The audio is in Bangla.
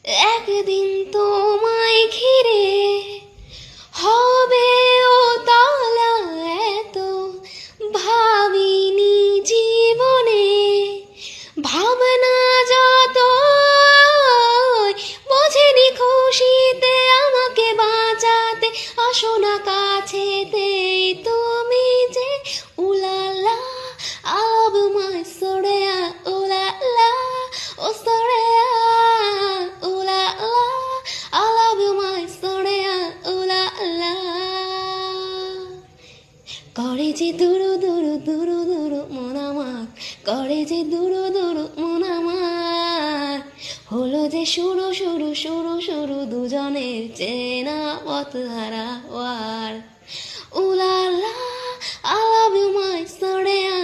একদিন তোমায় ঘিরে হবে ও তালা, এত ভাবিনি জীবনে। ভাবনা যত বোঝেনি খুশিতে আমাকে বাঁচাতে, আসো না কাছেতে তুমি যে। উলালা I love you my Soraya, ulala oh Soraya, ulala I love you my Soraya, ulala। করে যে দুরু দুরু দুরু দুরু মন আমার, করে যে দুরু দুরু মন আমার। হলো যে শুরু শুরু শুরু শুরু দুজনের চেনা পথ হারাওয়ার। উলালা I love you my Soraya,